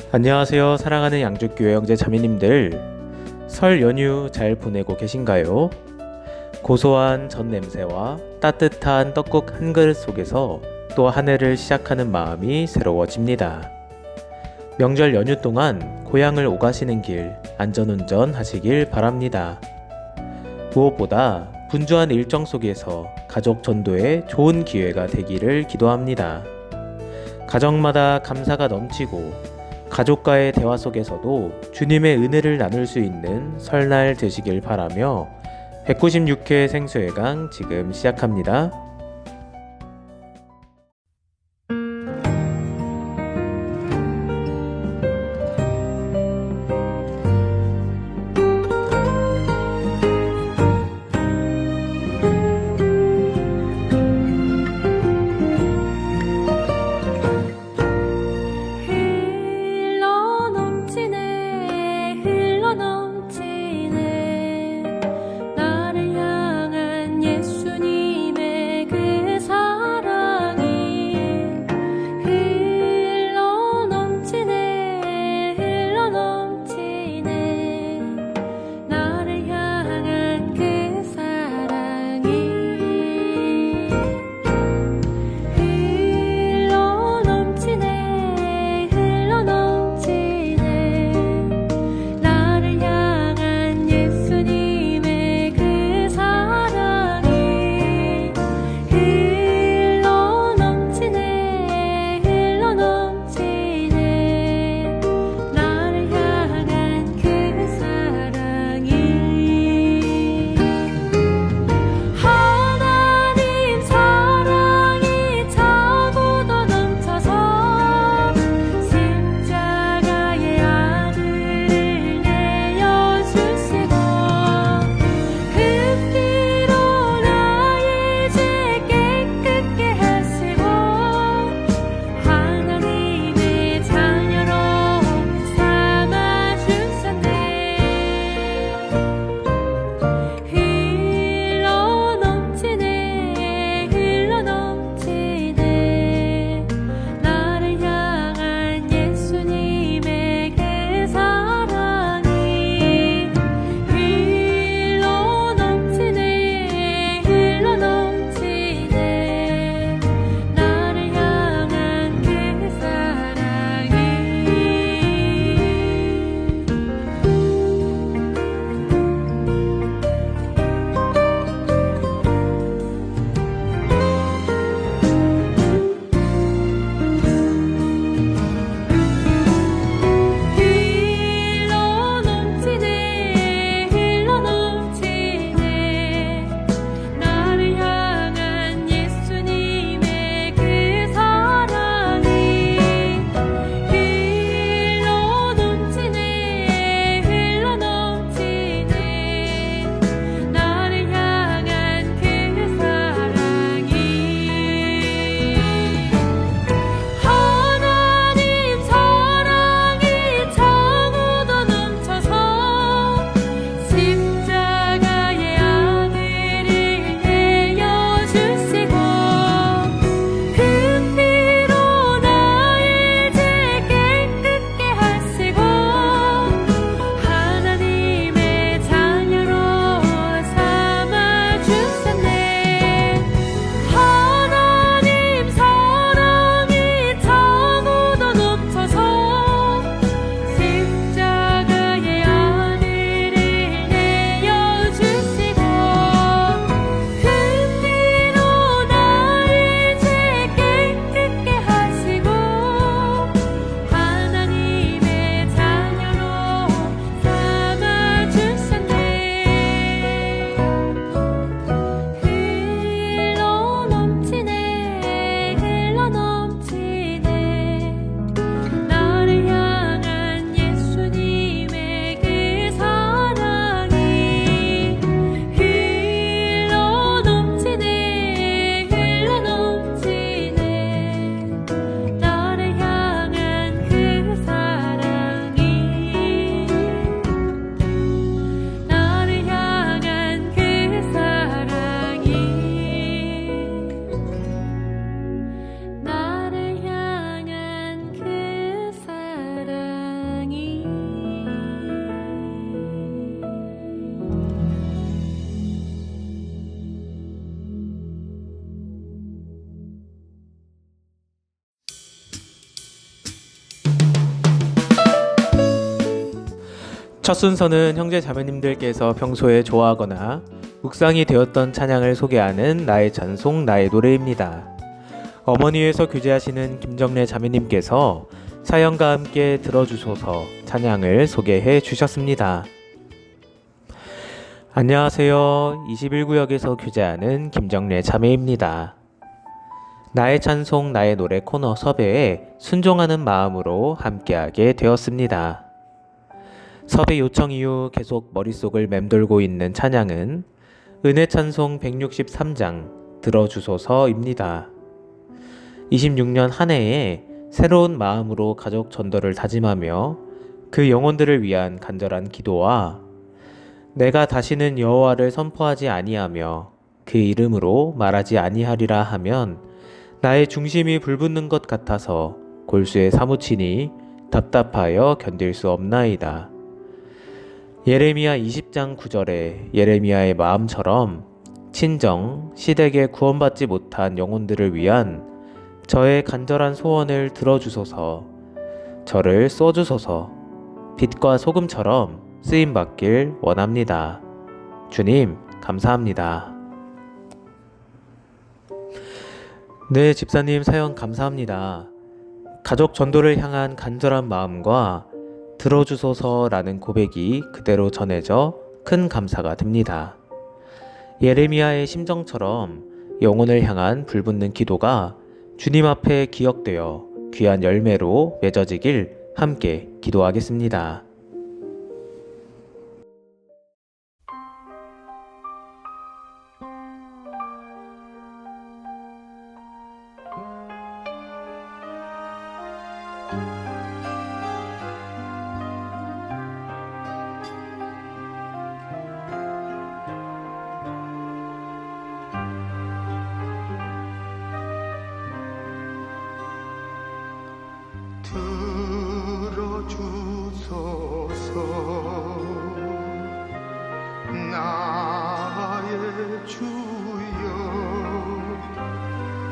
안녕하세요. 사랑하는 양주교회 형제 자매님들. 설 연휴 잘 보내고 계신가요? 고소한 전 냄새와 따뜻한 떡국 한 그릇 속에서 또 한 해를 시작하는 마음이 새로워집니다. 명절 연휴 동안 고향을 오가시는 길 안전운전 하시길 바랍니다. 무엇보다 분주한 일정 속에서 가족 전도에 좋은 기회가 되기를 기도합니다. 가정마다 감사가 넘치고 가족과의 대화 속에서도 주님의 은혜를 나눌 수 있는 설날 되시길 바라며 196회 생수회강 지금 시작합니다. 나를 향한 예수님의 첫 순서는 형제 자매님들께서 평소에 좋아하거나 묵상이 되었던 찬양을 소개하는 나의 찬송 나의 노래입니다. 어머니에서 교제하시는 김정래 자매님께서 사연과 함께 들어주소서 찬양을 소개해 주셨습니다. 안녕하세요. 21구역에서 교제하는 김정래 자매입니다. 나의 찬송 나의 노래 코너 섭외에 순종하는 마음으로 함께하게 되었습니다. 섭외 요청 이후 계속 머릿속을 맴돌고 있는 찬양은 은혜 찬송 163장 들어주소서입니다. 26년 한 해에 새로운 마음으로 가족 전도를 다짐하며 그 영혼들을 위한 간절한 기도와 내가 다시는 여호와를 선포하지 아니하며 그 이름으로 말하지 아니하리라 하면 나의 중심이 불붙는 것 같아서 골수에 사무치니 답답하여 견딜 수 없나이다. 예레미야 20장 9절에 예레미야의 마음처럼 친정, 시댁에 구원받지 못한 영혼들을 위한 저의 간절한 소원을 들어주소서, 저를 써주소서, 빛과 소금처럼 쓰임받길 원합니다. 주님, 감사합니다. 네, 집사님 사연 감사합니다. 가족 전도를 향한 간절한 마음과 들어주소서라는 고백이 그대로 전해져 큰 감사가 됩니다. 예레미야의 심정처럼 영혼을 향한 불붙는 기도가 주님 앞에 기억되어 귀한 열매로 맺어지길 함께 기도하겠습니다. 들어주소서 나의 주여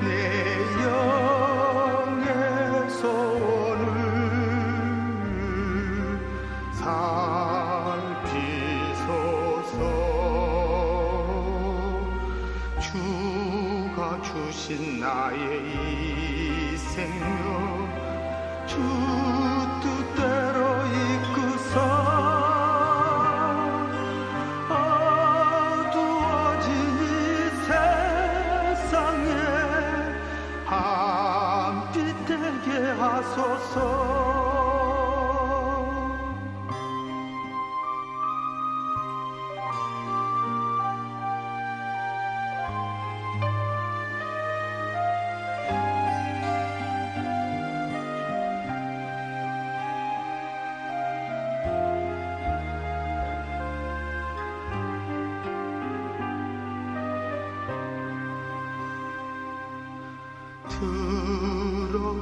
내 영의 소원을 살피소서 주가 주신 나의 이 생명 주 뜻대로 이끄사 어두워진 이 세상에 한빛 되게 하소서.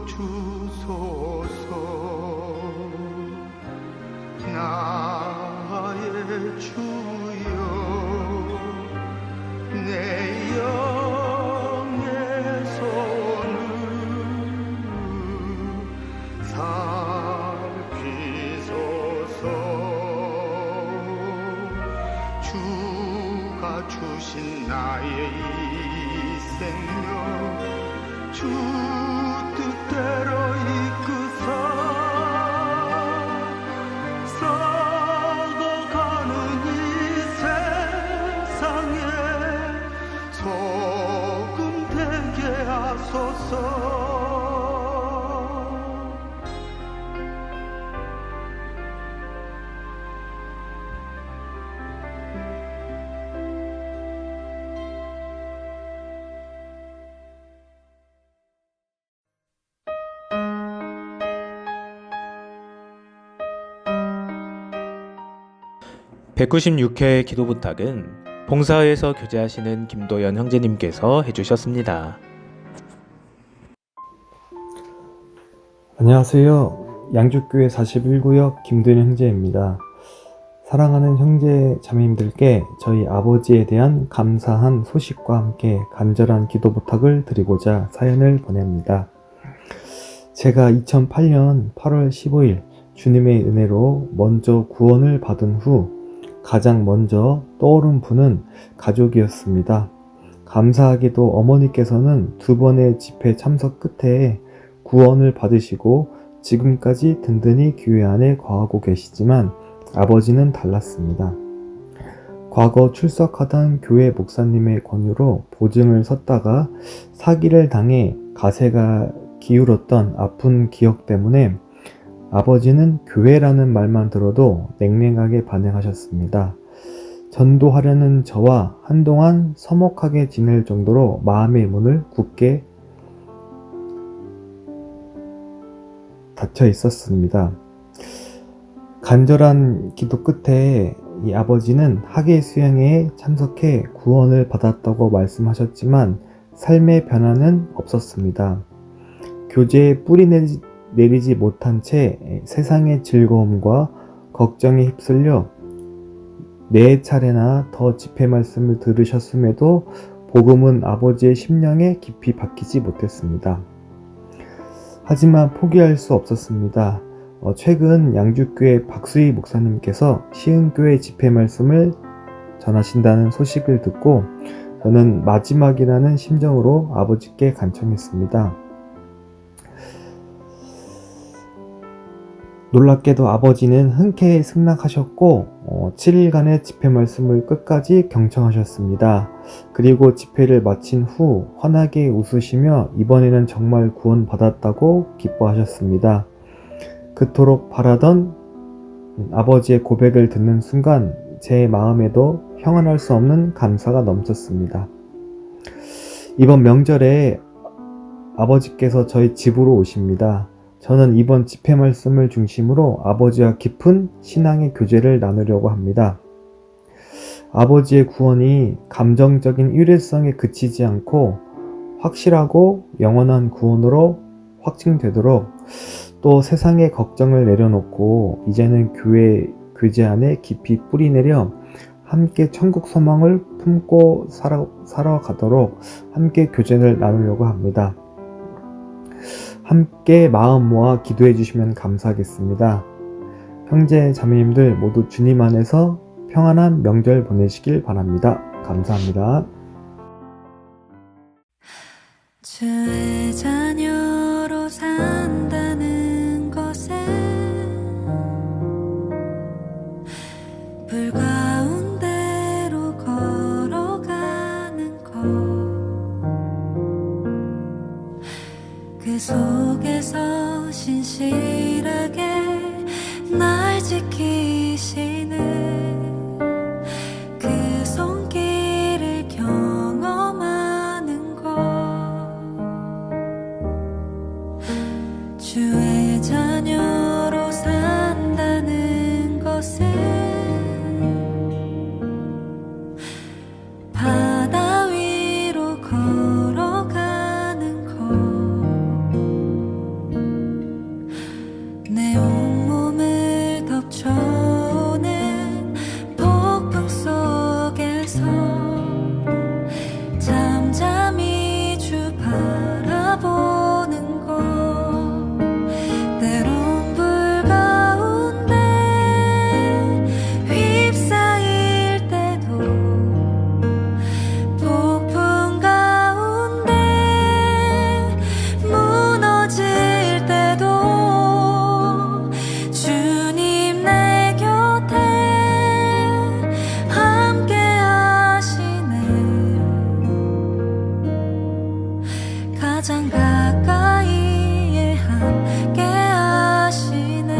들어주소서 나의 주여 내 영의 손을 살피소서 주가 주신 나의 이 생명 주 뜻대로 이끄사 썩어가는 이 세상에 소금 되게 하소서. (196회) 기도 부탁은 봉사회에서 교제하시는 김도연 형제님께서 해주셨습니다. 안녕하세요. 양주교회 41구역 김도연 형제입니다. 사랑하는 형제 자매님들께 저희 아버지에 대한 감사한 소식과 함께 간절한 기도 부탁을 드리고자 사연을 보냅니다. 제가 2008년 8월 15일 주님의 은혜로 먼저 구원을 받은 후 가장 먼저 떠오른 분은 가족이었습니다. 감사하게도 어머니께서는 2번의 집회 참석 끝에 구원을 받으시고 지금까지 든든히 교회 안에 거하고 계시지만 아버지는 달랐습니다. 과거 출석하던 교회 목사님의 권유로 보증을 섰다가 사기를 당해 가세가 기울었던 아픈 기억 때문에 아버지는 교회라는 말만 들어도 냉랭하게 반응하셨습니다. 전도하려는 저와 한동안 서먹하게 지낼 정도로 마음의 문을 굳게 닫혀 있었습니다. 간절한 기도 끝에 이 아버지는 학예 수양회에 참석해 구원을 받았다고 말씀하셨지만 삶의 변화는 없었습니다. 교제에 뿌리 내리지 못한 채 세상의 즐거움과 걱정에 휩쓸려 4차례나 더 집회 말씀을 들으셨음에도 복음은 아버지의 심령에 깊이 박히지 못했습니다. 하지만 포기할 수 없었습니다. 최근 양주교회 박수희 목사님께서 시흥교회 집회 말씀을 전하신다는 소식을 듣고 저는 마지막이라는 심정으로 아버지께 간청했습니다. 놀랍게도 아버지는 흔쾌히 승낙하셨고 7일간의 집회 말씀을 끝까지 경청하셨습니다. 그리고 집회를 마친 후 환하게 웃으시며 이번에는 정말 구원받았다고 기뻐하셨습니다. 그토록 바라던 아버지의 고백을 듣는 순간 제 마음에도 형언할 수 없는 감사가 넘쳤습니다. 이번 명절에 아버지께서 저희 집으로 오십니다. 저는 이번 집회 말씀을 중심으로 아버지와 깊은 신앙의 교제를 나누려고 합니다. 아버지의 구원이 감정적인 일회성에 그치지 않고 확실하고 영원한 구원으로 확증되도록 또 세상의 걱정을 내려놓고 이제는 교회 교제 안에 깊이 뿌리내려 함께 천국 소망을 품고 살아가도록 함께 교제를 나누려고 합니다. 함께 마음 모아 기도해 주시면 감사하겠습니다. 형제 자매님들 모두 주님 안에서 평안한 명절 보내시길 바랍니다. 감사합니다. 주의 자녀로 산다는 것에 불 가운데로 걸어가는 것, 그 속에서 신실하게 날 지키시는 그 손길을 경험하는 것, 주의 자녀로 산다는 것은 바다 위로 걸어가는 것, 내 온몸을 덮쳐오는 폭풍 속에서 잠잠히 주 바라보는 것, 때론 불 가운데 휩싸일 때도 폭풍 가운데 무너질 때도 주님 내 곁에 함께 하시네. 가장 가까이에 함께 하시네.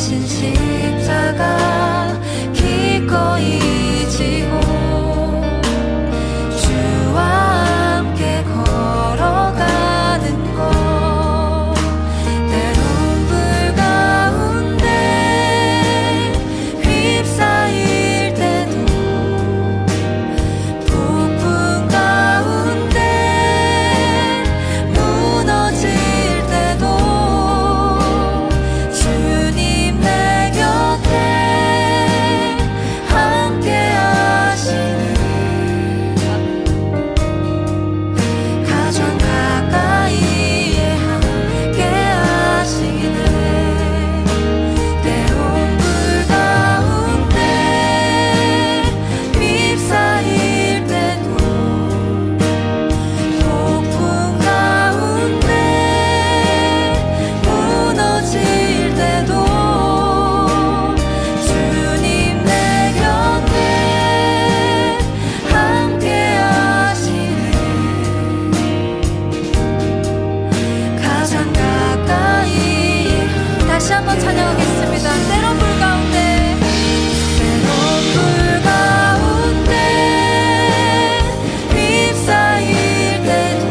지신 십자가 기꺼이 지고 주와 함께 걸어가는 것 때론 불 가운데 휩싸일 때도 폭풍 가운데 무너질 때도 주님 내 곁에 함께 하시네. 가장 가까이에 함께 하시네. 때론 불 가운데 휩싸일 때도 폭풍 가운데 무너질 때도 주님 내 곁에 함께 하시네. 가장 가까이 다시 한번 찬양하겠습니다. 때론 불 가운데 휩싸일 때도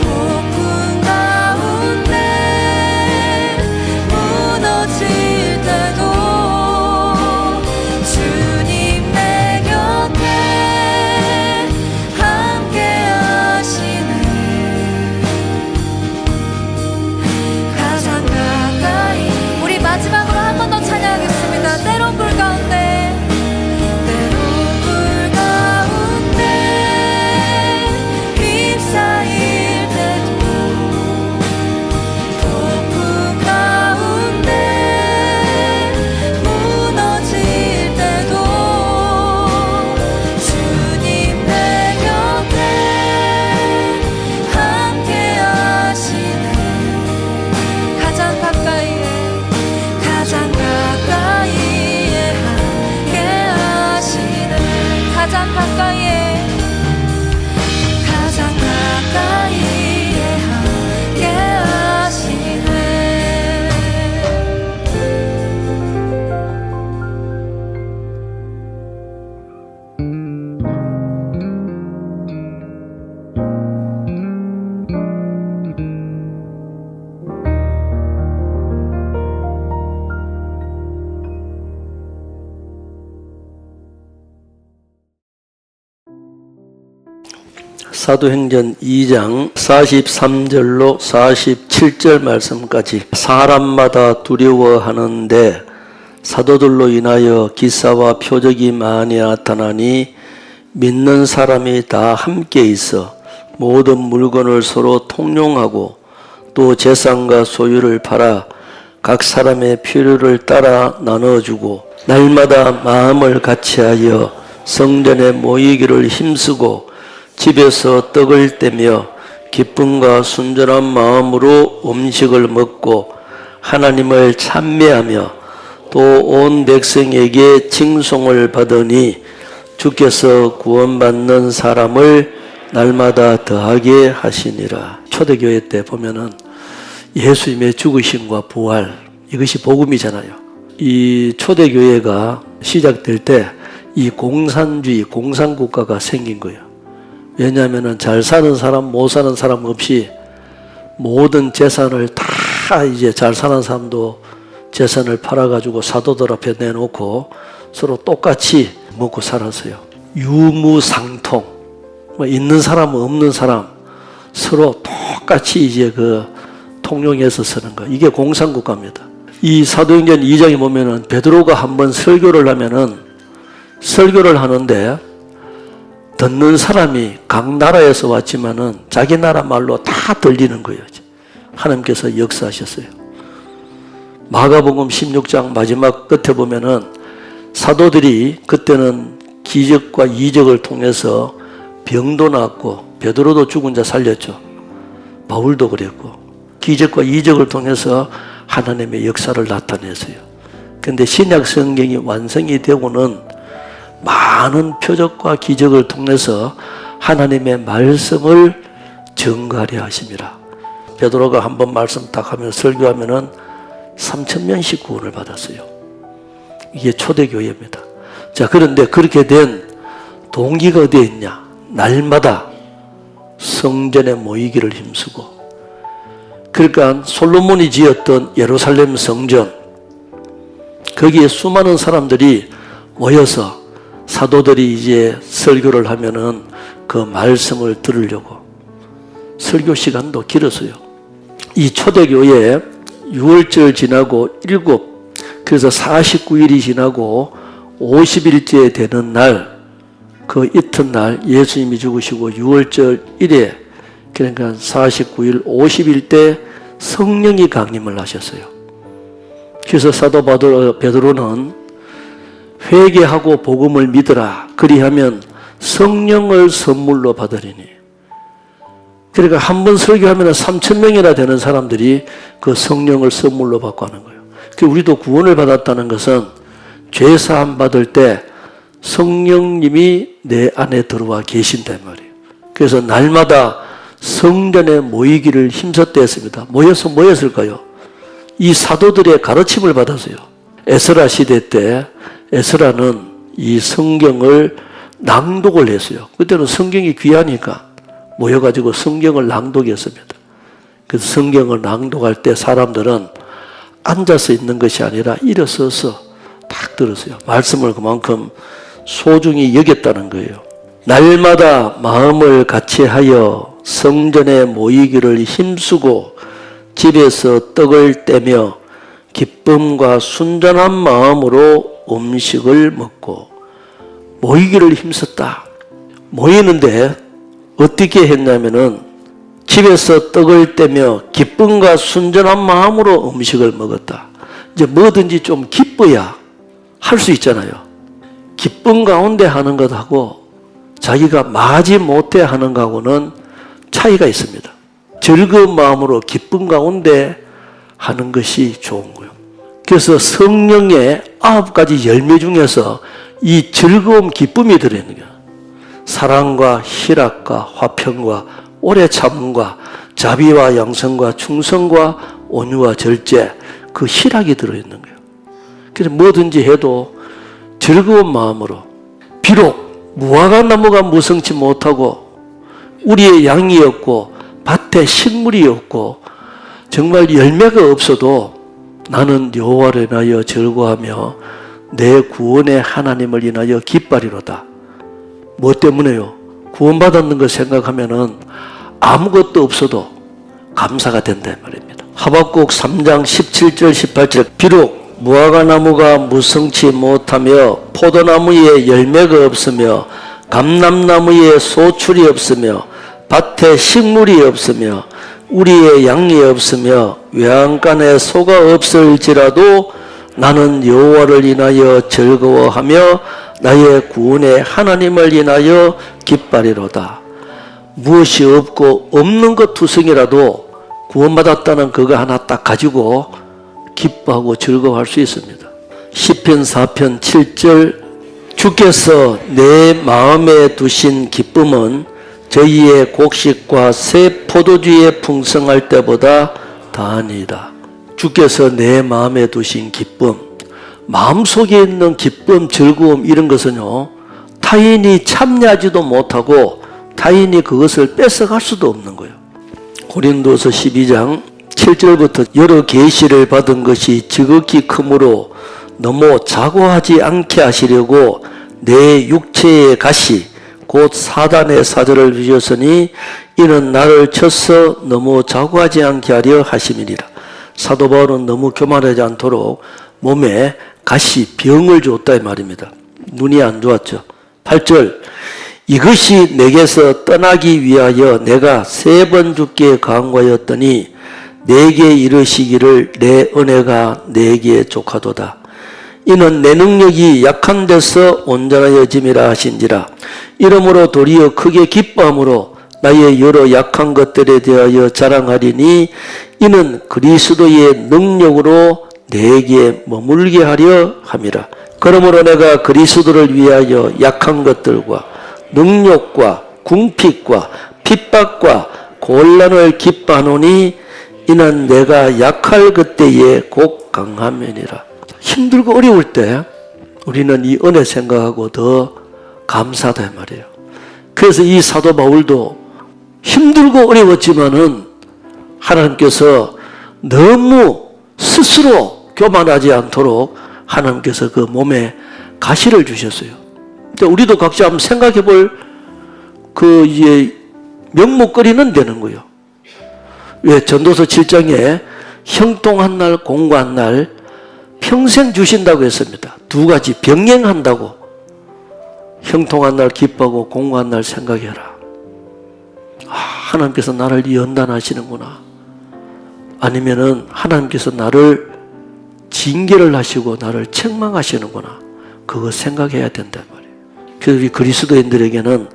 폭풍 가운데 무너질 때도 주님 내 곁에 함께 하시네. 가장 가까이 우리 마지막으로 한 번 더 찬양하겠습니다. 때론 불 가운데 휩싸일 때도 폭풍 가운데 무너질 때도 주님 내 곁에 함께 하시네. 가장 가까이에 함께 하시네. 가장 가까이에 함께 하시네. 사도행전 2장 43절로 47절 말씀까지 사람마다 두려워하는데 사도들로 인하여 기사와 표적이 많이 나타나니 믿는 사람이 다 함께 있어 모든 물건을 서로 통용하고 또 재산과 소유를 팔아 각 사람의 필요를 따라 나눠주고 날마다 마음을 같이하여 성전에 모이기를 힘쓰고 집에서 떡을 떼며 기쁨과 순전한 마음으로 음식을 먹고 하나님을 찬미하며 또 온 백성에게 칭송을 받으니 주께서 구원받는 사람을 날마다 더하게 하시니라. 초대교회 때 보면은 예수님의 죽으심과 부활, 이것이 복음이잖아요. 이 초대교회가 시작될 때 이 공산주의, 공산국가가 생긴 거예요. 왜냐하면 잘 사는 사람, 못 사는 사람 없이 모든 재산을 다 이제 잘 사는 사람도 재산을 팔아가지고 사도들 앞에 내놓고 서로 똑같이 먹고 살았어요. 유무상통, 뭐 있는 사람, 없는 사람 서로 똑같이 이제 그 통용해서 쓰는 거. 이게 공산국가입니다. 이 사도행전 2장에 보면은 베드로가 한번 설교를 하는데 듣는 사람이 각 나라에서 왔지만은 자기 나라 말로 다 들리는 거예요. 하나님께서 역사하셨어요. 마가복음 16장 마지막 끝에 보면은 사도들이 그때는 기적과 이적을 통해서 병도 낫고 베드로도 죽은 자 살렸죠. 바울도 그랬고 기적과 이적을 통해서 하나님의 역사를 나타냈어요. 그런데 신약 성경이 완성이 되고는 많은 표적과 기적을 통해서 하나님의 말씀을 증거하려 하십니다. 베드로가 한번 말씀 딱 하면 설교하면은 3,000명씩 구원을 받았어요. 이게 초대교회입니다. 자, 그런데 그렇게 된 동기가 어디에 있냐? 날마다 성전에 모이기를 힘쓰고, 그러니까 솔로몬이 지었던 예루살렘 성전, 거기에 수많은 사람들이 모여서 사도들이 이제 설교를 하면은 그 말씀을 들으려고 설교 시간도 길었어요. 이 초대교회에 6월절 지나고 그래서 49일이 지나고 50일째 되는 날, 그 이튿날 예수님이 죽으시고 6월절 1회, 그러니까 49일 50일 때 성령이 강림을 하셨어요. 그래서 사도 베드로는 회개하고 복음을 믿으라, 그리하면 성령을 선물로 받으리니. 그러니까 한 번 설교하면 3,000명이나 되는 사람들이 그 성령을 선물로 받고 하는 거예요. 우리도 구원을 받았다는 것은 죄 사함 받을 때 성령님이 내 안에 들어와 계신단 말이에요. 그래서 날마다 성전에 모이기를 힘썼다 했습니다. 모여서 뭐였을까요? 이 사도들의 가르침을 받았어요. 에스라 시대 때 에스라는 이 성경을 낭독을 했어요. 그때는 성경이 귀하니까 모여가지고 성경을 낭독했습니다. 그래서 성경을 낭독할 때 사람들은 앉아서 있는 것이 아니라 일어서서 딱 들었어요. 말씀을 그만큼 소중히 여겼다는 거예요. 날마다 마음을 같이하여 성전에 모이기를 힘쓰고 집에서 떡을 떼며 기쁨과 순전한 마음으로 음식을 먹고, 모이기를 힘썼다. 모이는데 어떻게 했냐면은 집에서 떡을 떼며 기쁨과 순전한 마음으로 음식을 먹었다. 이제 뭐든지 좀 기뻐야 할 수 있잖아요. 기쁨 가운데 하는 것하고 자기가 마지 못해 하는 것하고는 차이가 있습니다. 즐거운 마음으로 기쁨 가운데 하는 것이 좋은 거예요. 그래서 성령의 9가지 열매 중에서 이 즐거움, 기쁨이 들어있는 거예요. 사랑과 희락과 화평과 오래 참음과 자비와 양성과 충성과 온유와 절제, 그 희락이 들어있는 거예요. 그래서 뭐든지 해도 즐거운 마음으로, 비록 무화과 나무가 무성치 못하고 우리의 양이 없고 밭에 식물이 없고 정말 열매가 없어도 나는 여호와를 인하여 즐거워하며 내 구원의 하나님을 인하여 기뻐하리로다. 뭐 때문에요? 구원받았는 걸 생각하면은 아무것도 없어도 감사가 된다 말입니다. 하박국 3장 17절 18절, 비록 무화과 나무가 무성치 못하며 포도나무에 열매가 없으며 감람나무에 소출이 없으며 밭에 식물이 없으며 우리의 양이 없으며 외양간에 소가 없을지라도 나는 여호와를 인하여 즐거워하며 나의 구원의 하나님을 인하여 기뻐하리로다. 무엇이 없고 없는 것 투성이라도 구원받았다는 그거 하나 딱 가지고 기뻐하고 즐거워할 수 있습니다. 시편 4편 7절, 주께서 내 마음에 두신 기쁨은 저희의 곡식과 새 포도주에 풍성할 때보다 다하니이다. 주께서 내 마음에 두신 기쁨, 마음속에 있는 기쁨, 즐거움, 이런 것은요, 타인이 참여하지도 못하고 타인이 그것을 뺏어갈 수도 없는 거예요. 고린도서 12장 7절부터 여러 계시를 받은 것이 지극히 크므로 너무 자고하지 않게 하시려고 내 육체의 가시 곧 사단의 사절을 주셨으니 이는 나를 쳐서 너무 자고하지 않게 하려 하심이니라. 사도 바울은 너무 교만하지 않도록 몸에 가시, 병을 줬다 이 말입니다. 눈이 안 좋았죠. 8절, 이것이 내게서 떠나기 위하여 내가 3번 주께 간구하였더니 내게 이르시기를 내 은혜가 내게 족하도다. 이는 내 능력이 약한 데서 온전하여짐이라 하신지라. 이러므로 도리어 크게 기뻐함으로 나의 여러 약한 것들에 대하여 자랑하리니 이는 그리스도의 능력으로 내게 머물게 하려 함이라. 그러므로 내가 그리스도를 위하여 약한 것들과 능력과 궁핍과 핍박과 곤란을 기뻐하노니 이는 내가 약할 그때에 곧 강하면이라. 힘들고 어려울 때 우리는 이 은혜 생각하고 더 감사하다 이 말이에요. 그래서 이 사도 바울도 힘들고 어려웠지만은 하나님께서 너무 스스로 교만하지 않도록 하나님께서 그 몸에 가시를 주셨어요. 근데 우리도 각자 한번 생각해 볼 이제 명목거리는 되는 거예요. 왜? 전도서 7장에 형통한 날, 공고한 날 평생 주신다고 했습니다. 두 가지 병행한다고. 형통한 날 기뻐하고 공고한 날 생각해라. 하나님께서 나를 연단하시는구나. 아니면은 하나님께서 나를 징계를 하시고 나를 책망하시는구나. 그거 생각해야 된단 말이에요. 그래서 우리 그리스도인들에게는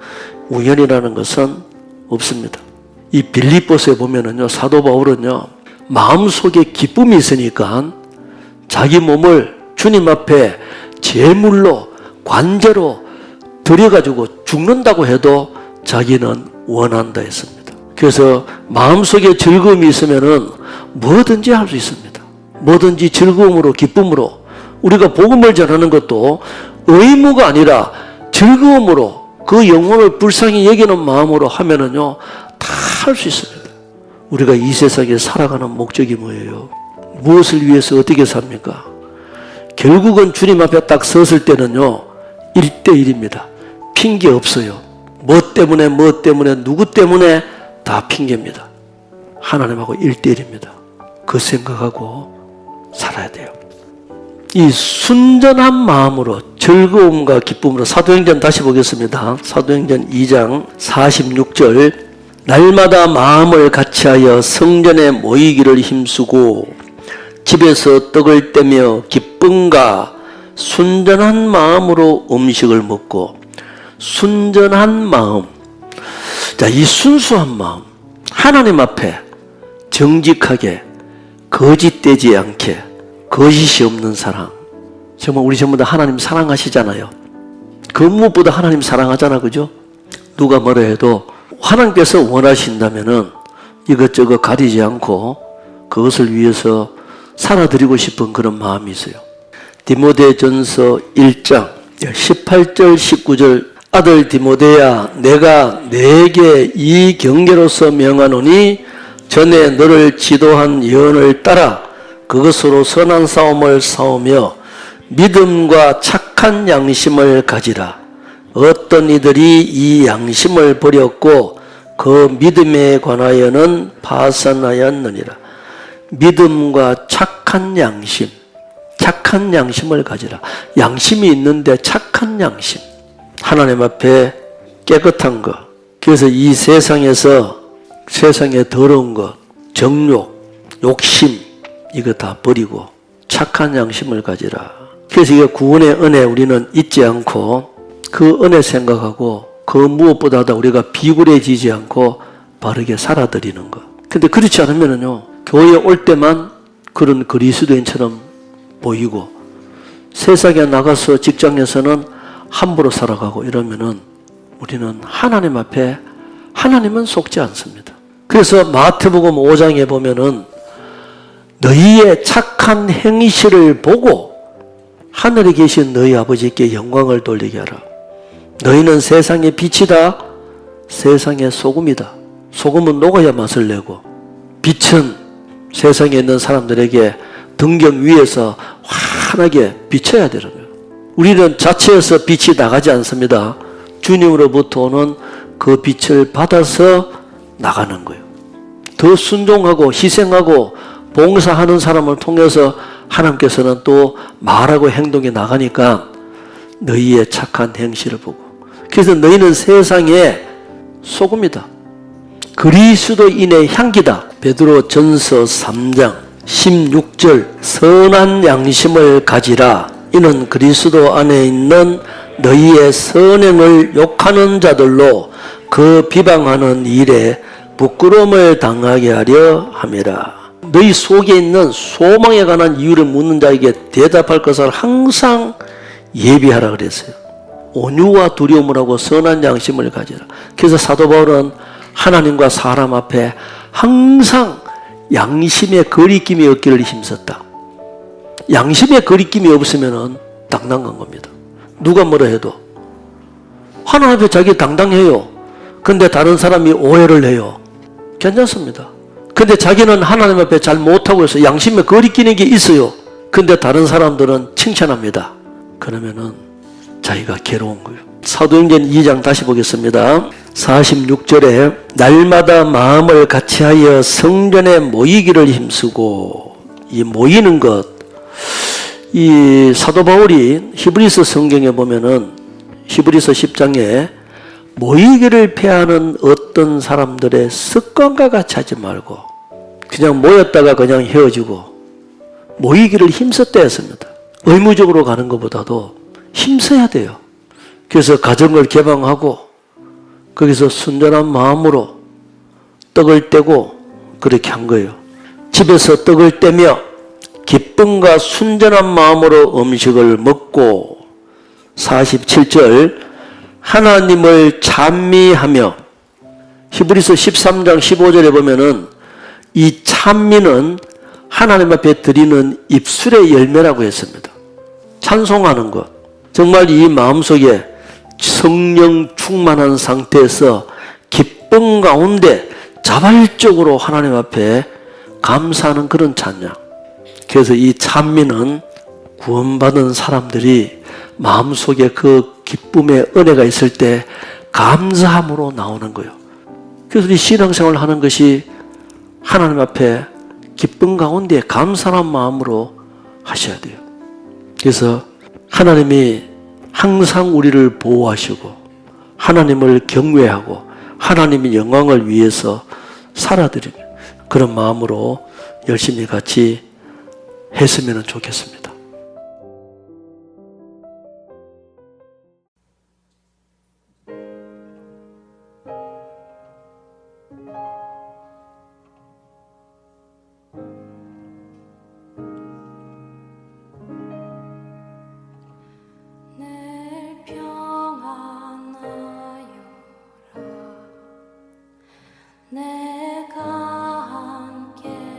우연이라는 것은 없습니다. 이 빌립보서에 보면은요, 사도 바울은요, 마음속에 기쁨이 있으니까 자기 몸을 주님 앞에 제물로 관제로 드려가지고 죽는다고 해도 자기는 원한다 했습니다. 그래서 마음속에 즐거움이 있으면은 뭐든지 할 수 있습니다. 뭐든지 즐거움으로 기쁨으로 우리가 복음을 전하는 것도 의무가 아니라 즐거움으로 그 영혼을 불쌍히 여기는 마음으로 하면은요 다 할 수 있습니다. 우리가 이 세상에 살아가는 목적이 뭐예요? 무엇을 위해서 어떻게 삽니까? 결국은 주님 앞에 딱 섰을 때는요 1대1입니다. 핑계 없어요. 뭐 때문에 누구 때문에 다 핑계입니다. 하나님하고 1대1입니다. 그 생각하고 살아야 돼요. 이 순전한 마음으로 즐거움과 기쁨으로 사도행전 다시 보겠습니다. 사도행전 2장 46절 날마다 마음을 같이하여 성전에 모이기를 힘쓰고 집에서 떡을 떼며 기쁨과 순전한 마음으로 음식을 먹고 순전한 마음. 자, 이 순수한 마음. 하나님 앞에 정직하게 거짓되지 않게 거짓이 없는 사랑. 정말 우리 전부 다 하나님 사랑하시잖아요. 그 무엇보다 하나님 사랑하잖아. 그죠? 누가 뭐라 해도 하나님께서 원하신다면은 이것저것 가리지 않고 그것을 위해서 살아드리고 싶은 그런 마음이 있어요. 디모데전서 1장 18절 19절 아들 디모데야 내가 네게 이 경계로서 명하노니 전에 너를 지도한 예언을 따라 그것으로 선한 싸움을 싸우며 믿음과 착한 양심을 가지라. 어떤 이들이 이 양심을 버렸고 그 믿음에 관하여는 파산하였느니라. 믿음과 착한 양심, 착한 양심을 가지라. 양심이 있는데 착한 양심, 하나님 앞에 깨끗한 것. 그래서 이 세상에서 세상에 더러운 것, 정욕, 욕심 이거 다 버리고 착한 양심을 가지라. 그래서 이게 구원의 은혜 우리는 잊지 않고 그 은혜 생각하고 그 무엇보다도 우리가 비굴해지지 않고 바르게 살아드리는 것. 근데 그렇지 않으면은요 교회에 올 때만 그런 그리스도인처럼 보이고 세상에 나가서 직장에서는 함부로 살아가고 이러면은 우리는 하나님 앞에 하나님은 속지 않습니다. 그래서 마태복음 5장에 보면은 너희의 착한 행실을 보고 하늘에 계신 너희 아버지께 영광을 돌리게 하라. 너희는 세상의 빛이다. 세상의 소금이다. 소금은 녹아야 맛을 내고 빛은 세상에 있는 사람들에게 등경 위에서 환하게 비춰야 되는 거예요. 우리는 자체에서 빛이 나가지 않습니다. 주님으로부터 오는 그 빛을 받아서 나가는 거예요. 더 순종하고 희생하고 봉사하는 사람을 통해서 하나님께서는 또 말하고 행동이 나가니까 너희의 착한 행실을 보고 그래서 너희는 세상의 소금이다. 그리스도인의 향기다. 베드로 전서 3장 16절 선한 양심을 가지라. 이는 그리스도 안에 있는 너희의 선행을 욕하는 자들로 그 비방하는 일에 부끄러움을 당하게 하려 함이라. 너희 속에 있는 소망에 관한 이유를 묻는 자에게 대답할 것을 항상 예비하라 그랬어요. 온유와 두려움을 하고 선한 양심을 가지라. 그래서 사도 바울은 하나님과 사람 앞에 항상 양심의 거리낌이 없기를 힘썼다. 양심의 거리낌이 없으면 당당한 겁니다. 누가 뭐라 해도 하나님 앞에 자기 당당해요. 근데 다른 사람이 오해를 해요. 괜찮습니다. 근데 자기는 하나님 앞에 잘 못하고 해서 양심에 거리끼는 게 있어요. 근데 다른 사람들은 칭찬합니다. 그러면은 자기가 괴로운 거예요. 사도행전 2장 다시 보겠습니다. 46절에 날마다 마음을 같이하여 성전에 모이기를 힘쓰고, 이 모이는 것, 이 사도 바울이 히브리서 성경에 보면은 히브리서 10장에 모이기를 패하는 어떤 사람들의 습관과 같이 하지 말고 그냥 모였다가 그냥 헤어지고 모이기를 힘썼다 했습니다. 의무적으로 가는 것보다도 힘써야 돼요. 그래서 가정을 개방하고 거기서 순전한 마음으로 떡을 떼고 그렇게 한 거예요. 집에서 떡을 떼며 기쁨과 순전한 마음으로 음식을 먹고 47절 하나님을 찬미하며 히브리서 13장 15절에 보면은 이 찬미는 하나님 앞에 드리는 입술의 열매라고 했습니다. 찬송하는 것. 정말 이 마음속에 성령 충만한 상태에서 기쁨 가운데 자발적으로 하나님 앞에 감사하는 그런 찬양. 그래서 이 찬미는 구원받은 사람들이 마음속에 그 기쁨의 은혜가 있을 때 감사함으로 나오는 거예요. 그래서 이 신앙생활을 하는 것이 하나님 앞에 기쁨 가운데 감사한 마음으로 하셔야 돼요. 그래서 하나님이 항상 우리를 보호하시고 하나님을 경외하고 하나님의 영광을 위해서 살아드리는 그런 마음으로 열심히 같이 했으면 좋겠습니다. 늘 평안하여라 내가 함께하니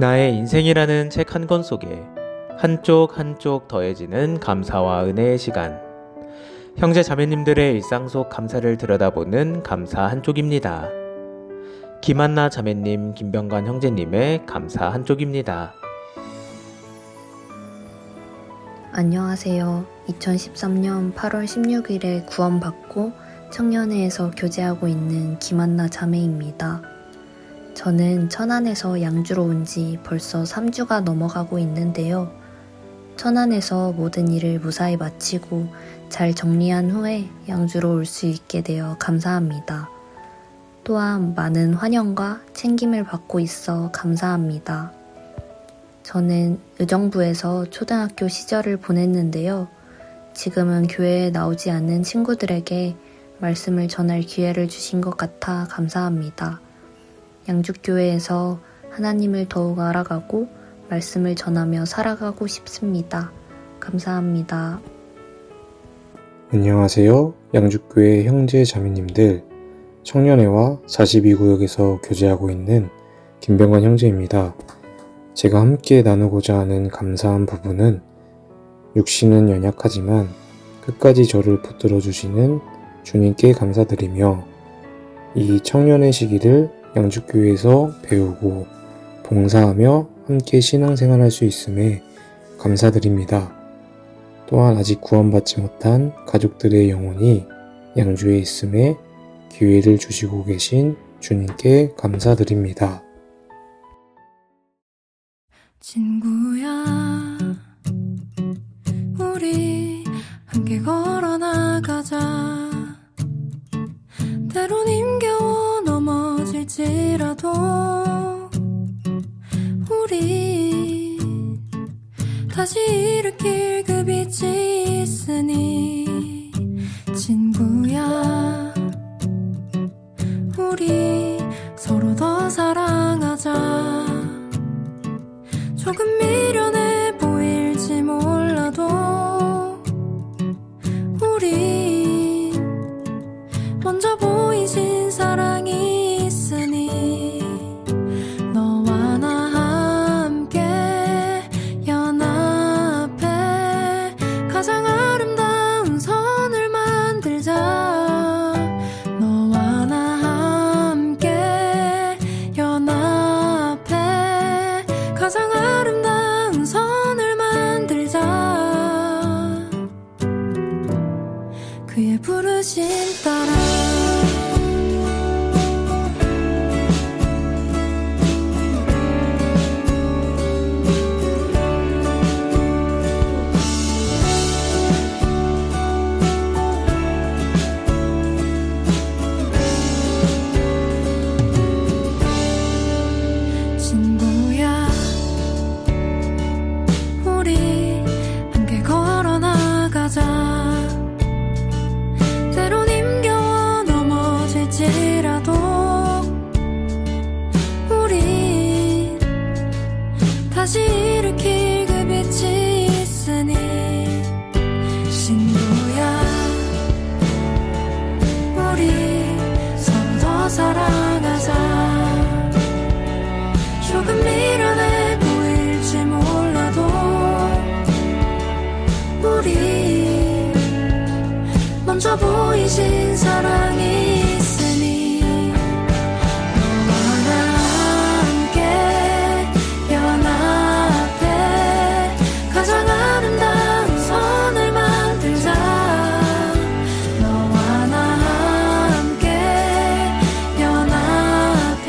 나의 인생이라는 책 한 권 속에 한쪽 한쪽 더해지는 감사와 은혜의 시간. 형제 자매님들의 일상 속 감사를 들여다보는 감사 한쪽입니다. 김한나 자매님, 김병관 형제님의 감사 한쪽입니다. 안녕하세요. 2013년 8월 16일에 구원받고 청년회에서 교제하고 있는 김한나 자매입니다. 저는 천안에서 양주로 온 지 벌써 3주가 넘어가고 있는데요. 천안에서 모든 일을 무사히 마치고 잘 정리한 후에 양주로 올 수 있게 되어 감사합니다. 또한 많은 환영과 챙김을 받고 있어 감사합니다. 저는 의정부에서 초등학교 시절을 보냈는데요. 지금은 교회에 나오지 않는 친구들에게 말씀을 전할 기회를 주신 것 같아 감사합니다. 양주교회에서 하나님을 더욱 알아가고 말씀을 전하며 살아가고 싶습니다. 감사합니다. 안녕하세요. 양주교회 형제 자매님들, 청년회와 42구역에서 교제하고 있는 김병관 형제입니다. 제가 함께 나누고자 하는 감사한 부분은 육신은 연약하지만 끝까지 저를 붙들어 주시는 주님께 감사드리며 이 청년의 시기를 양주교회에서 배우고 봉사하며 함께 신앙생활할 수 있음에 감사드립니다. 또한 아직 구원받지 못한 가족들의 영혼이 양주에 있음에 기회를 주시고 계신 주님께 감사드립니다. 친구야, 우리 함께 걸어나가자. 때론 힘겨워 넘어질지라도 우리 다시 일으킬 그 빛이 있으니. 친구야, 우리 서로 더 사랑하자. 조금 미련해 보일지 몰라도 우리 먼저 보이신 사랑이 있으니. 너와 나 함께 연합해 가장 아름다운 선을 만들자. 너와 나 함께 연합해 가장 아름다운 선을 만들자. 그의 부르심 따라 친구야, 우리 함께 걸어나가자. 때론 힘겨워 넘어질지라도 우리 다시 일으킬 그 빛이 있으니. 친구야, 우리 서로 더 사랑하자. 조금 미련해 보일지 몰라도 우리 먼저 보이신 사랑이 있으니. 너와 나 함께 연합해 가장 아름다운 선을 만들자. 너와 나 함께 연합해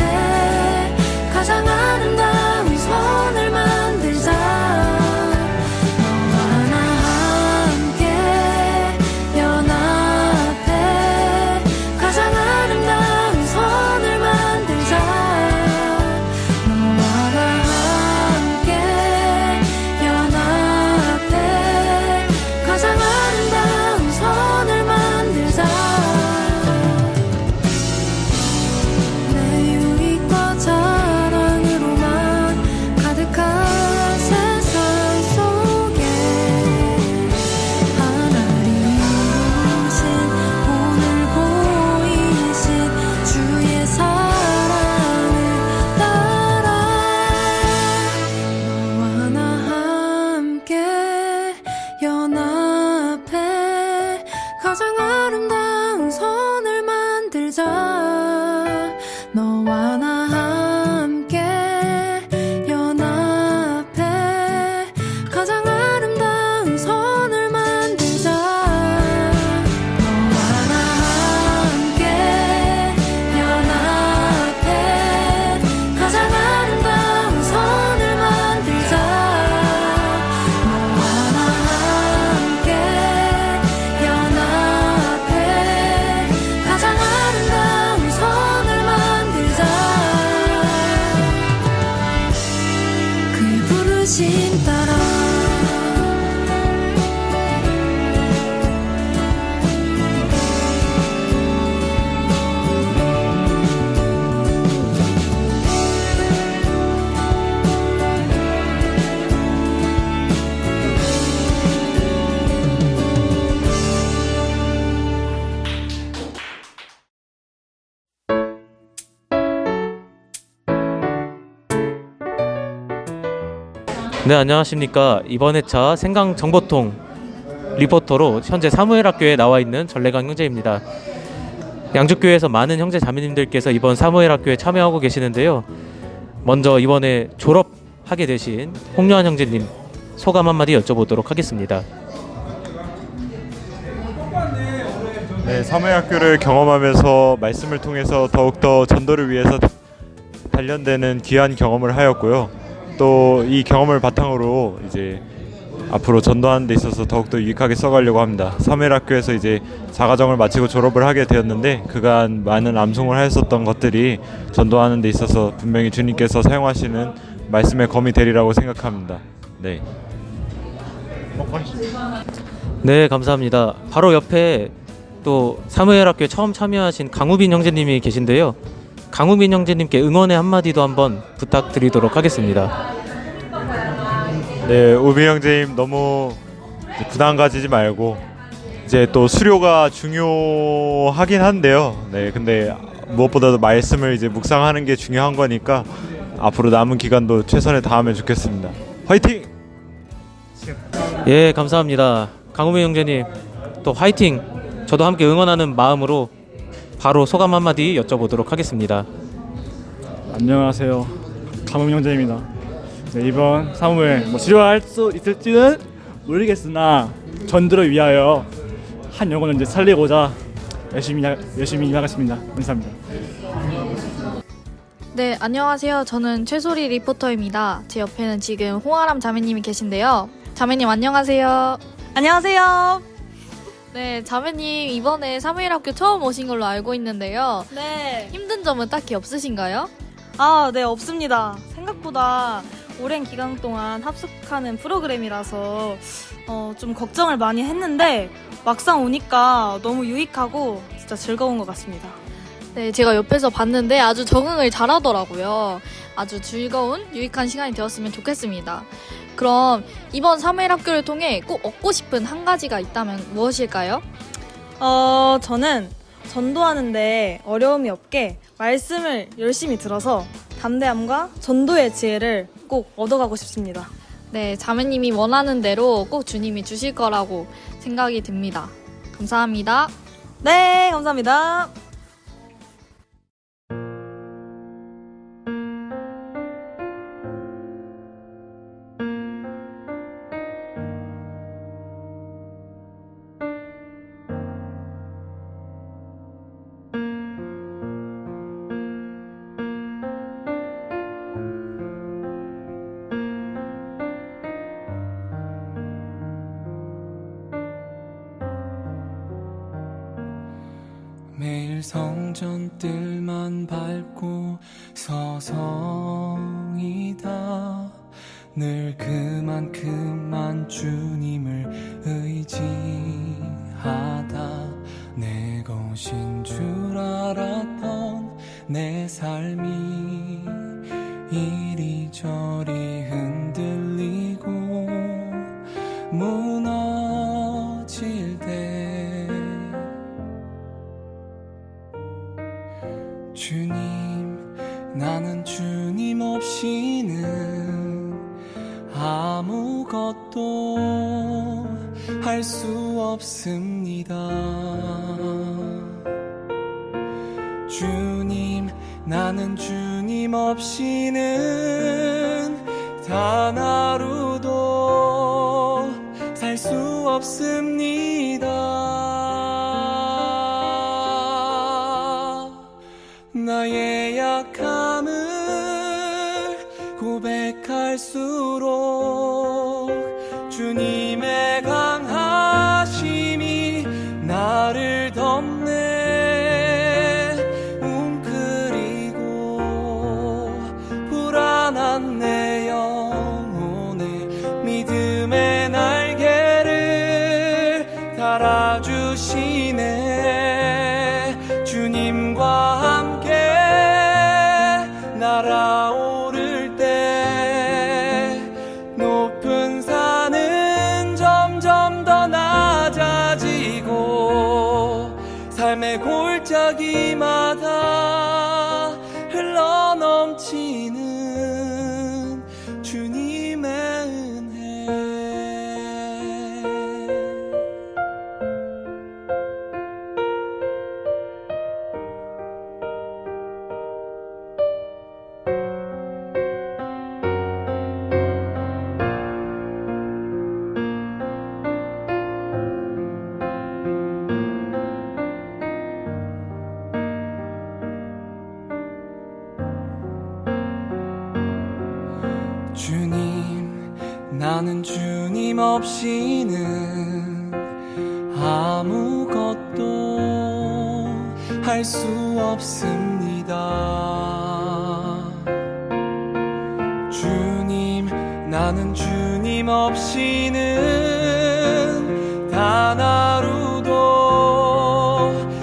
가장 아름다운 선을 만들자. 너와 나 함께 연합해 부르심 따라 네, 안녕하십니까. 이번 회차 생강 정보통 리포터로 현재 사무엘학교에 나와 있는 전래강 형제입니다. 양주교회에서 많은 형제 자매님들께서 이번 사무엘학교에 참여하고 계시는데요. 먼저 이번에 졸업하게 되신 홍요한 형제님 소감 한마디 여쭤보도록 하겠습니다. 네, 사무엘학교를 경험하면서 말씀을 통해서 더욱더 전도를 위해서 단련되는 귀한 경험을 하였고요. 또 이 경험을 바탕으로 이제 앞으로 전도하는 데 있어서 더욱더 유익하게 써가려고 합니다. 사무엘학교에서 이제 자가정을 마치고 졸업을 하게 되었는데 그간 많은 암송을 하였었던 것들이 전도하는 데 있어서 분명히 주님께서 사용하시는 말씀의 검이 되리라고 생각합니다. 네. 네, 감사합니다. 바로 옆에 또 사무엘학교에 처음 참여하신 강우빈 형제님이 계신데요. 강우빈 형제님께 응원의 한마디도 한번 부탁드리도록 하겠습니다. 네, 우빈 형제님 너무 부담 가지지 말고 이제 또 수료가 중요하긴 한데요. 네, 근데 무엇보다도 말씀을 이제 묵상하는 게 중요한 거니까 앞으로 남은 기간도 최선을 다하면 좋겠습니다. 화이팅! 예, 감사합니다. 강우빈 형제님 또 화이팅! 저도 함께 응원하는 마음으로 바로 소감 한마디 여쭤보도록 하겠습니다. 안녕하세요, 강우빈 형제입니다. 네, 이번 사무에 수료할 수 있을지는 모르겠으나 전도를 위하여 한 영혼을 이제 살리고자 열심히 일하겠습니다. 감사합니다. 네, 안녕하세요. 저는 최소리 리포터입니다. 제 옆에는 지금 홍아람 자매님이 계신데요. 자매님 안녕하세요. 안녕하세요. 네, 자매님 이번에 사무엘학교 처음 오신 걸로 알고 있는데요. 네. 힘든 점은 딱히 없으신가요? 네, 없습니다. 생각보다 오랜 기간 동안 합숙하는 프로그램이라서 좀 걱정을 많이 했는데 막상 오니까 너무 유익하고 진짜 즐거운 것 같습니다. 네, 제가 옆에서 봤는데 아주 적응을 잘하더라고요. 아주 즐거운 유익한 시간이 되었으면 좋겠습니다. 그럼 이번 사무엘학교를 통해 꼭 얻고 싶은 한 가지가 있다면 무엇일까요? 저는 전도하는데 어려움이 없게 말씀을 열심히 들어서 담대함과 전도의 지혜를 꼭 얻어가고 싶습니다. 네, 자매님이 원하는 대로 꼭 주님이 주실 거라고 생각이 듭니다. 감사합니다. 네, 감사합니다. 매일 성전뜰만 밟고 서성이다 늘 그만큼만 주님을 의지하다 내 것인 줄 알았던 내 삶이 이리저리 흔들리고 무너질 때 주님, 나는 주님 없이는 아무것도 할 수 없습니다. 주님, 나는 주님 없이는 단 하루도 살 수 없습니다. 나의 약함을 고백할수록 주님의 강하심이 나를 덮네. 웅크리고 불안한 내 영혼에 내 골짜기마다 흘러넘치는 주님의 은혜. 주님, 나는 주님 없이는 아무것도 할 수 없습니다. 주님, 나는 주님 없이는 단 하루도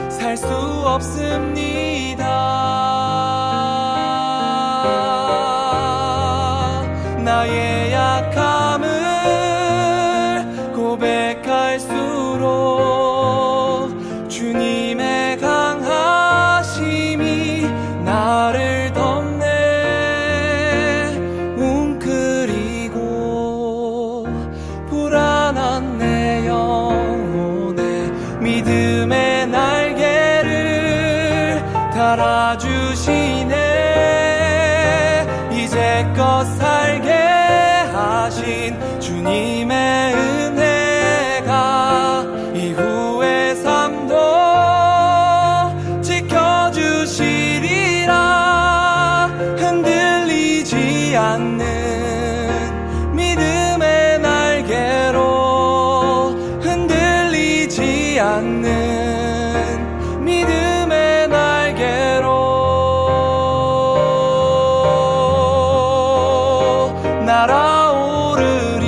살 수 없습니다. 나의 약함을 고백할수록 주님의 강하심이 나를 덮네. 웅크리고 불안한 내 영혼에 믿음의 날개를 달아주시네. 이제껏 살게 하신 주님의 은혜가 이후의 삶도 지켜주시리라. 흔들리지 않는 믿음의 날개로, 흔들리지 않는 믿음의 날개로 날아오르리.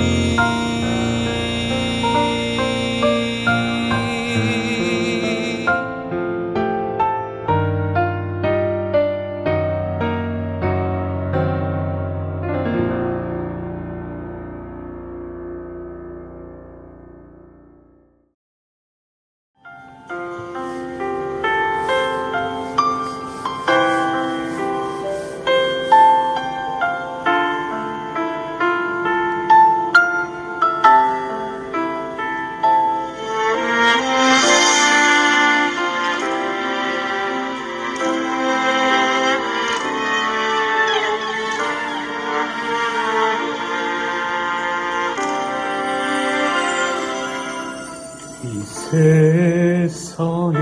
이 세상에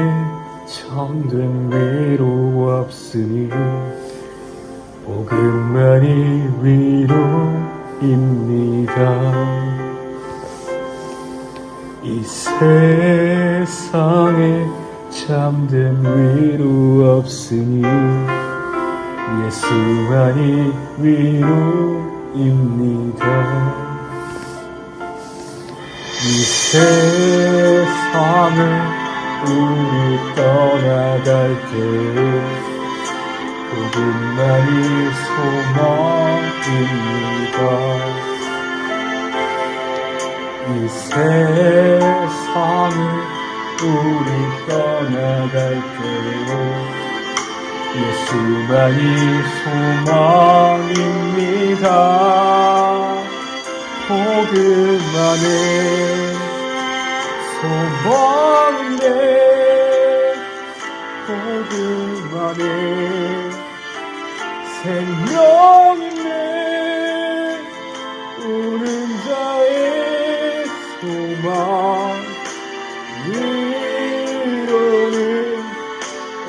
참된 위로 없으니 복음만이 위로입니다. 이 세상에 참된 위로 없으니 예수만이 위로입니다. 이 세상을 우리 떠나갈 때 복음만이 소망입니다. 이 세상을 우리 떠나갈 때 예수만이 소망입니다. 복음만의 소망인데 복음만의 생명인데 우는 자의 소망 위로는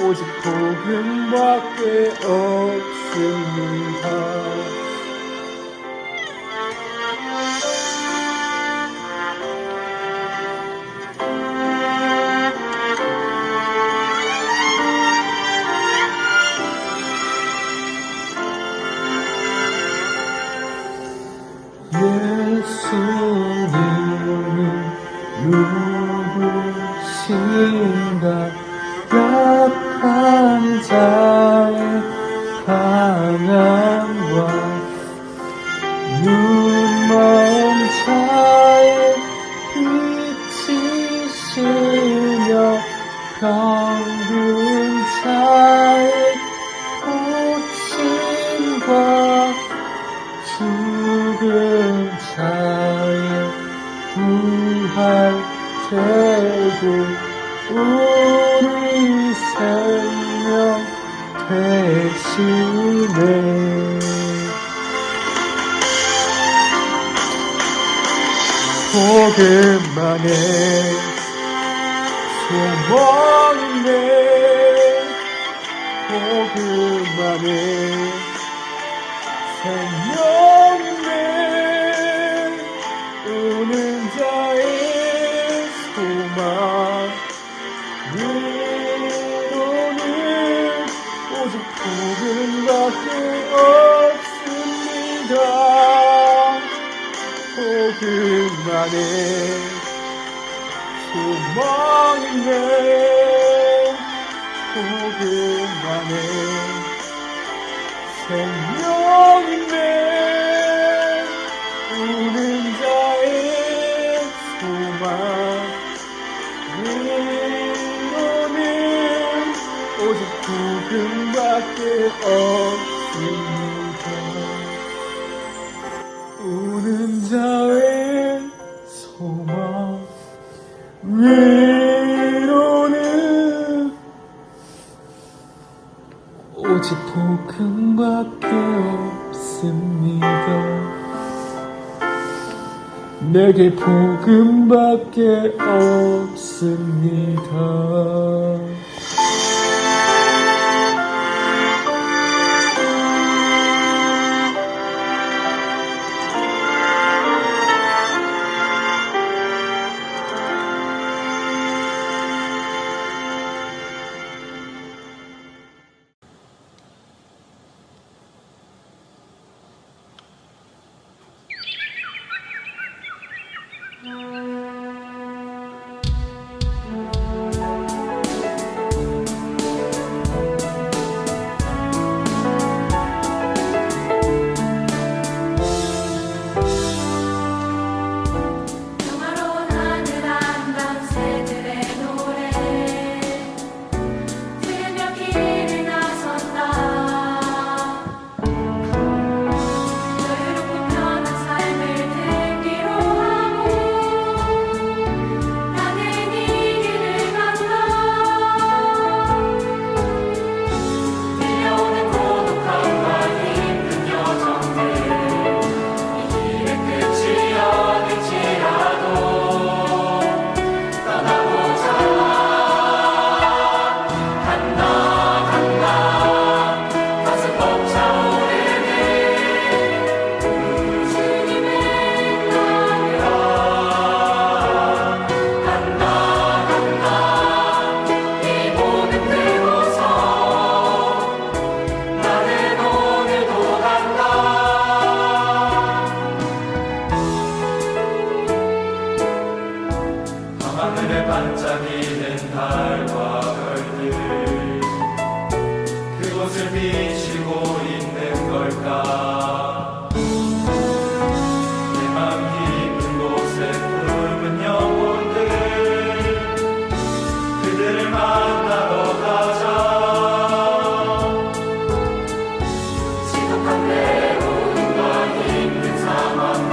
오직 복음밖에 없습니다. 예수님은 누구신가? 약한 자의 강함과 눈먼 자의 빛이시며 평강 할 테고 우리 생명 대신에 복음만의 소망이네 복음만의 생명이네 우는 자의 소망 위로는 오직 복음밖에 없습니다 복음만의 소망이네 복음만의 생명이네 우는 자의 소망 위로는 오직 복음밖에 없습니다 우는 자의 소망 위로는 오직 복음밖에 없습니다 내게 복음밖에 없습니다 하늘에 반짝이는 달과 별들 그곳을 비추고 있는 걸까 내 맘 깊은 곳에 품은 영혼들 그들을 만나러 가자 지독한 외로움과 힘든 상황들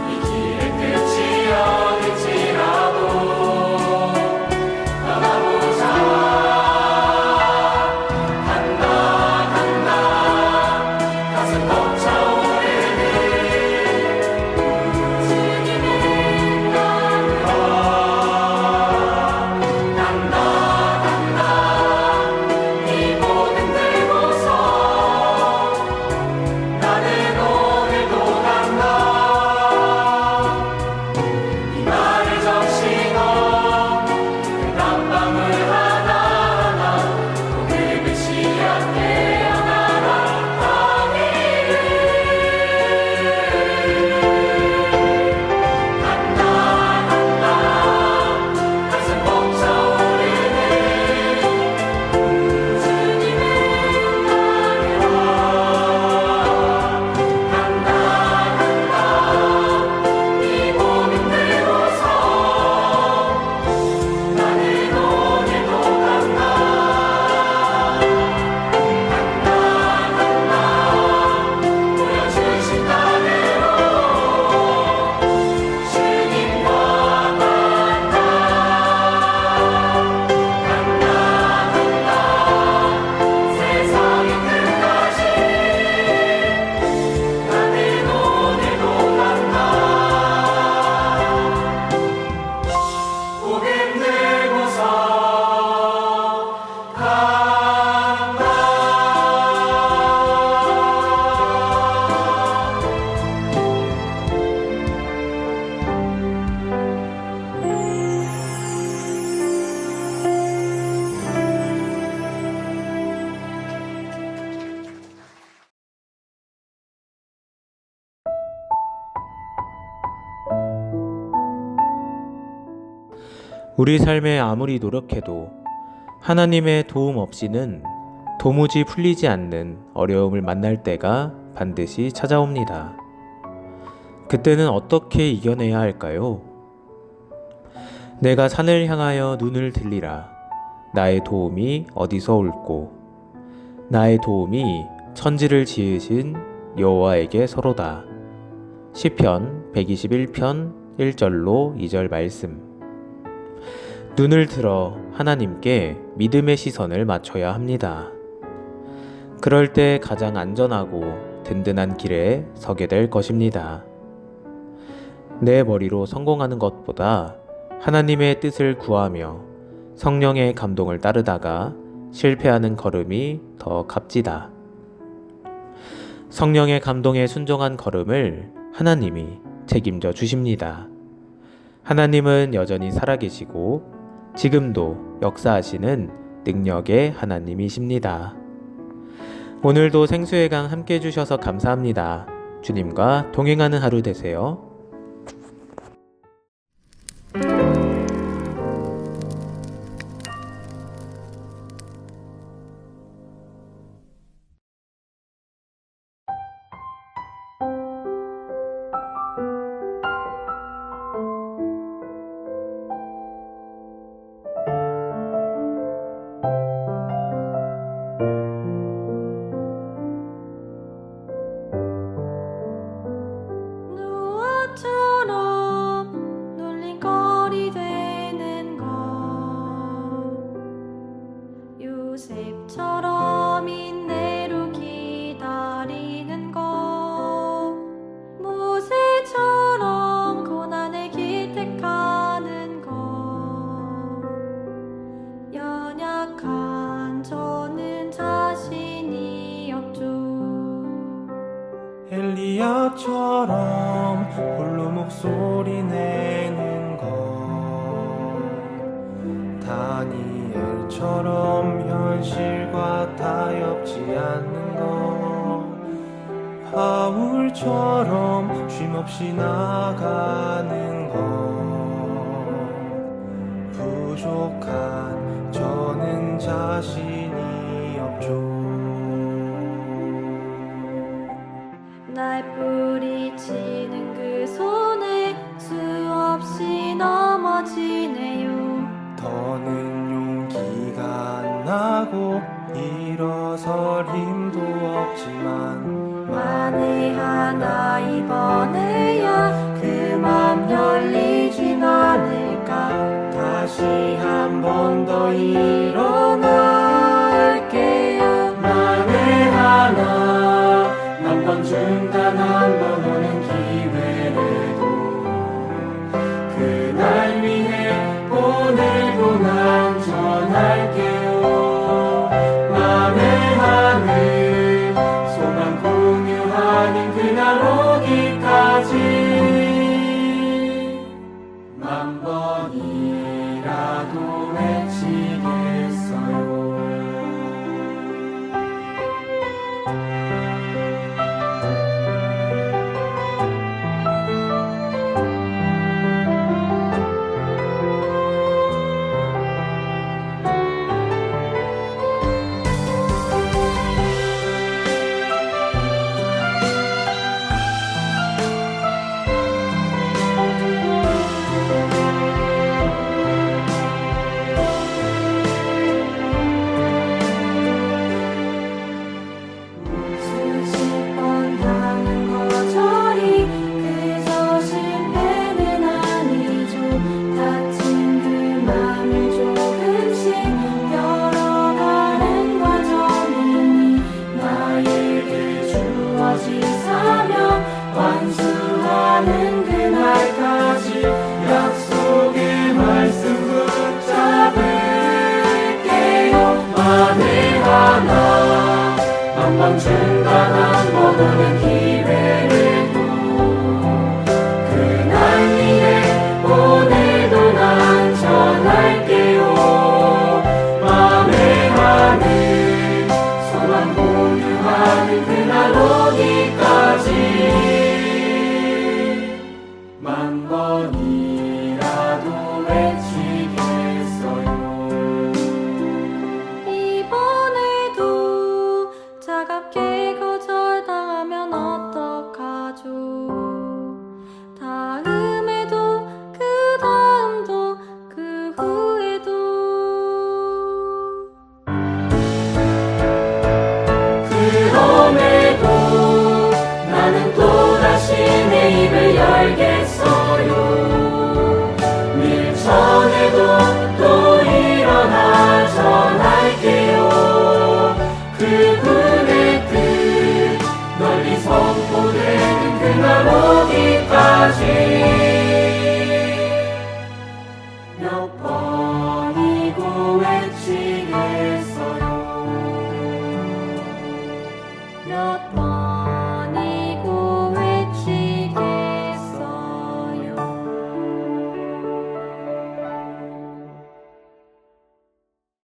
이 길의 끝이 어딜지라도 우리 삶에 아무리 노력해도 하나님의 도움 없이는 도무지 풀리지 않는 어려움을 만날 때가 반드시 찾아옵니다. 그때는 어떻게 이겨내야 할까요? 내가 산을 향하여 눈을 들리라. 나의 도움이 어디서 올꼬? 나의 도움이 천지를 지으신 여호와에게 서로다. 시편 121편 1절로 2절 말씀. 눈을 들어 하나님께 믿음의 시선을 맞춰야 합니다. 그럴 때 가장 안전하고 든든한 길에 서게 될 것입니다. 내 머리로 성공하는 것보다 하나님의 뜻을 구하며 성령의 감동을 따르다가 실패하는 걸음이 더 값지다. 성령의 감동에 순종한 걸음을 하나님이 책임져 주십니다. 하나님은 여전히 살아계시고 지금도 역사하시는 능력의 하나님이십니다. 오늘도 생수의 강 함께 해주셔서 감사합니다. 주님과 동행하는 하루 되세요. 누아처럼 놀림거리 되는 것, 요셉처럼 인내로 기다리는 것, 모세처럼 고난을 기택하는 것, 연약한 저는 자신이 없죠. 엘리야처럼 홀로 목소리 내는 것, 다니엘처럼 현실과 타협지 않는 것, 바울처럼 쉼없이 나가는 것, 부족한 저는 자신이 없죠. 날 뿌리치는 그 손에 수없이 넘어지네요. 더는 용기가 안 나고 일어설 힘도 없지만 만에 하나 이번에